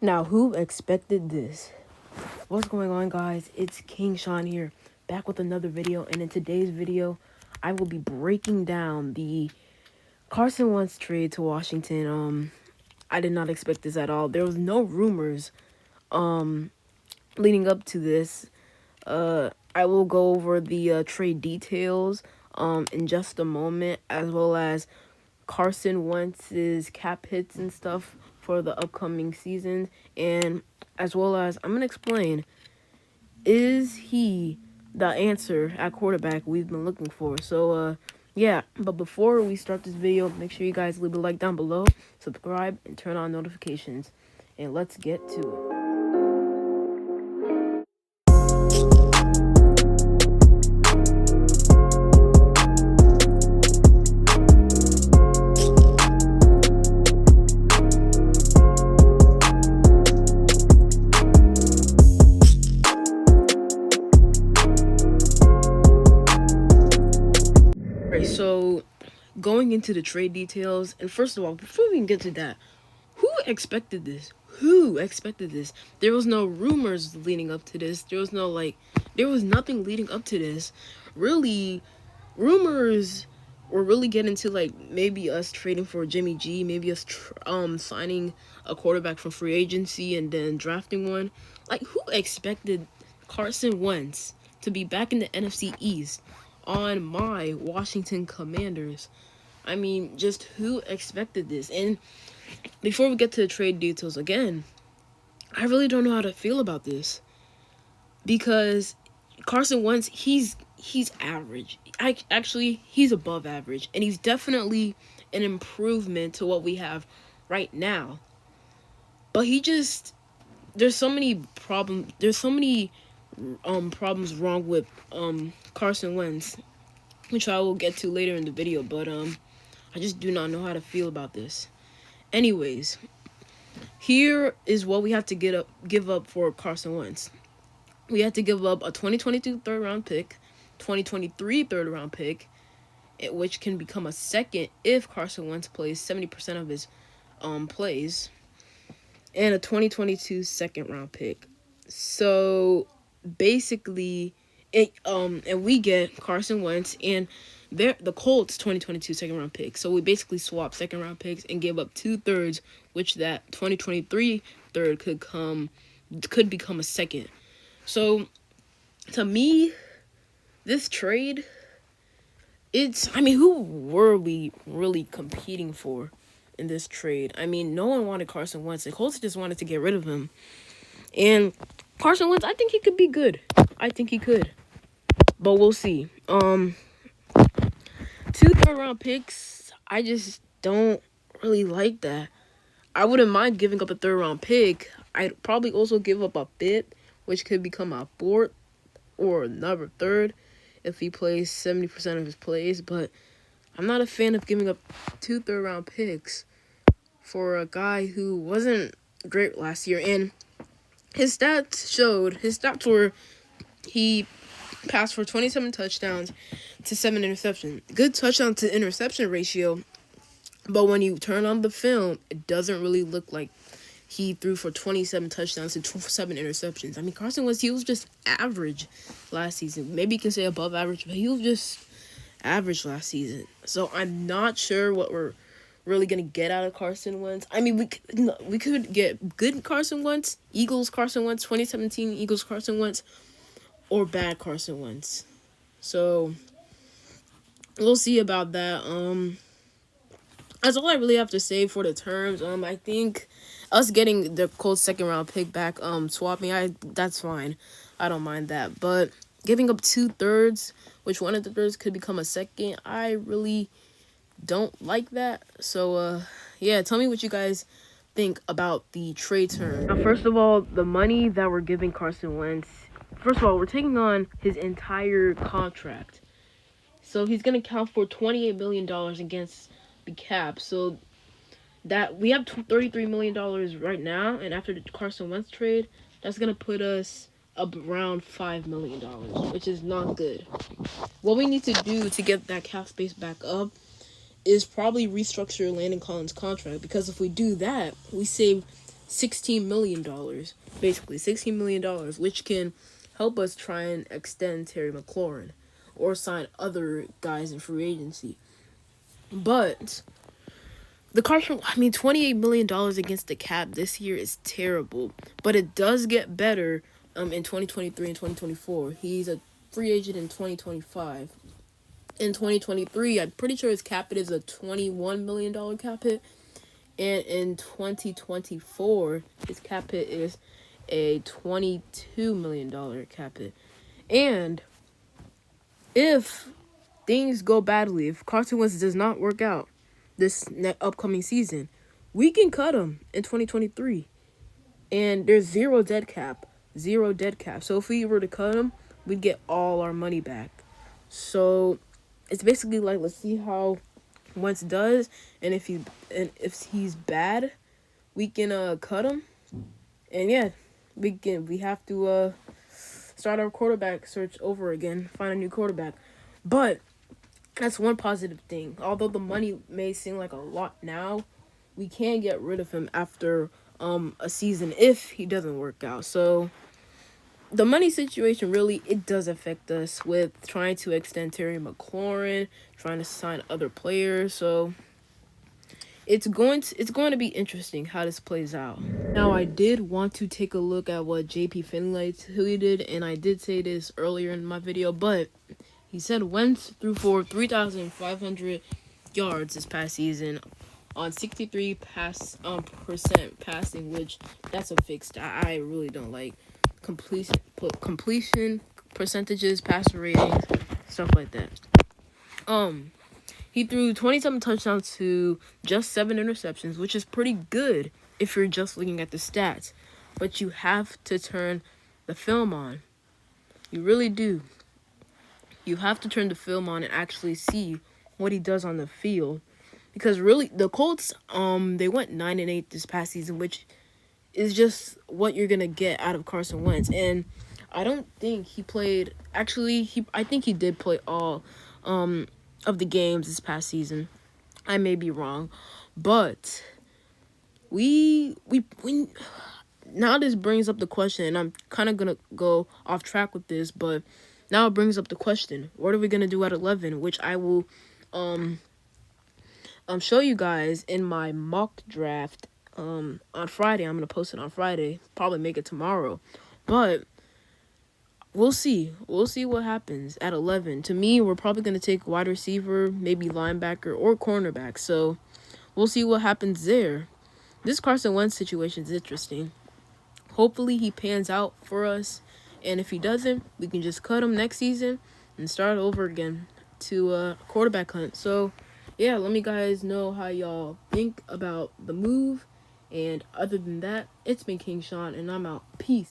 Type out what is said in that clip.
Now, who expected this? What's going on, guys? It's King Sean here, back with another video. And in today's video, I will be breaking down the Carson Wentz trade to Washington. I did not expect this at all. There was no rumors leading up to this. I will go over the trade details in just a moment, as well as Carson Wentz's cap hits and stuff for the upcoming season, and as well as I'm gonna explain, is he the answer at quarterback we've been looking for? So yeah, but before we start this video, make sure you guys leave a like down below, subscribe, and turn on notifications, and let's get to it. So, going into the trade details, and first of all, before we can get to that, who expected this? Who expected this? There was no rumors leading up to this. There was nothing leading up to this. Really, rumors were really getting to maybe us trading for Jimmy G, maybe us signing a quarterback from free agency and then drafting one. Like, who expected Carson Wentz to be back in the NFC East on my Washington Commanders? I mean, just who expected this? And before we get to the trade details again, I really don't know how to feel about this, because Carson Wentz, he's average. He's above average, and he's definitely an improvement to what we have right now. But there's so many problems. There's so many problems wrong with Carson Wentz, which I will get to later in the video. But I just do not know how to feel about this. Anyways, here is what we have to give up for Carson Wentz. We have to give up a 2022 third-round pick, 2023 third-round pick, which can become a second if Carson Wentz plays 70% of his plays, and a 2022 second-round pick. So basically, and we get Carson Wentz and the Colts 2022 second-round pick. So we basically swap second-round picks and give up 2/3, which that 2023 third could become a second. So, to me, this trade, who were we really competing for in this trade? I mean, no one wanted Carson Wentz. The Colts just wanted to get rid of him. And Carson Wentz, I think he could be good. I think he could. But we'll see. 2 third-round picks, I just don't really like that. I wouldn't mind giving up a third-round pick. I'd probably also give up a fifth, which could become a fourth or another third if he plays 70% of his plays. But I'm not a fan of giving up 2 third-round picks for a guy who wasn't great last year. And his stats were he passed for 27 touchdowns to 7 interceptions. Good touchdown to interception ratio. But when you turn on the film, it doesn't really look like he threw for 27 touchdowns and 7 interceptions. I mean, Carson Wentz, he was just average last season. Maybe you can say above average, but he was just average last season. So I'm not sure what we're really going to get out of Carson Wentz. I mean, we could get good Carson Wentz, Eagles Carson Wentz, 2017 Eagles Carson Wentz, or bad Carson Wentz. So we'll see about that. That's all I really have to say for the terms. I think us getting the Colts second-round pick back, swapping, that's fine. I don't mind that. But giving up 2/3, which one of the thirds could become a second, I really don't like that. So, yeah, tell me what you guys think about the trade term. Now, first of all, the money that we're giving Carson Wentz, first of all, we're taking on his entire contract. So he's going to count for $28 million against the cap. So that we have $33 million right now, and after the Carson Wentz trade, that's going to put us up around $5 million, which is not good. What we need to do to get that cap space back up is probably restructure Landon Collins' contract, because if we do that, we save $16 million, basically $16 million, which can help us try and extend Terry McLaurin or sign other guys in free agency. But $28 million against the cap this year is terrible, but it does get better in 2023 and 2024. He's a free agent in 2025. In 2023, I'm pretty sure his cap hit is a $21 million cap hit. And in 2024, his cap hit is a $22 million cap hit. And if things go badly, if Carson Wentz does not work out this upcoming season, we can cut him in 2023. And there's zero dead cap. Zero dead cap. So if we were to cut him, we'd get all our money back. So it's basically like, let's see how Wentz does, and if he's bad, we can cut him. And yeah, we have to start our quarterback search over again, find a new quarterback. But that's one positive thing. Although the money may seem like a lot now, we can get rid of him after a season if he doesn't work out. So the money situation really, it does affect us with trying to extend Terry McLaurin, trying to sign other players. So it's going to be interesting how this plays out. Now, I did want to take a look at what JP Finlay tweeted, and I did say this earlier in my video, but he said Wentz threw for 3,500 yards this past season on 63% passing, which that's a fixed. I really don't like completion percentages, passer ratings, stuff like that. He threw 27 touchdowns to just 7 interceptions, which is pretty good if you're just looking at the stats. But you have to turn the film on. You really do. You have to turn the film on and actually see what he does on the field. Because really, the Colts, they went 9-8 this past season, which is just what you're gonna get out of Carson Wentz. And I don't think he played. Actually, I think he did play all of the games this past season. I may be wrong, but we now this brings up the question, and I'm kind of gonna go off track with this, but now it brings up the question: what are we gonna do at 11? Which I will show you guys in my mock draft on Friday. I'm gonna post it on Friday. Probably make it tomorrow, but we'll see. We'll see what happens at 11. To me, we're probably gonna take wide receiver, maybe linebacker or cornerback. So we'll see what happens there. This Carson Wentz situation is interesting. Hopefully he pans out for us, and if he doesn't, we can just cut him next season and start over again to a quarterback hunt. So yeah, let me guys know how y'all think about the move. And other than that, it's been King Sean, and I'm out. Peace.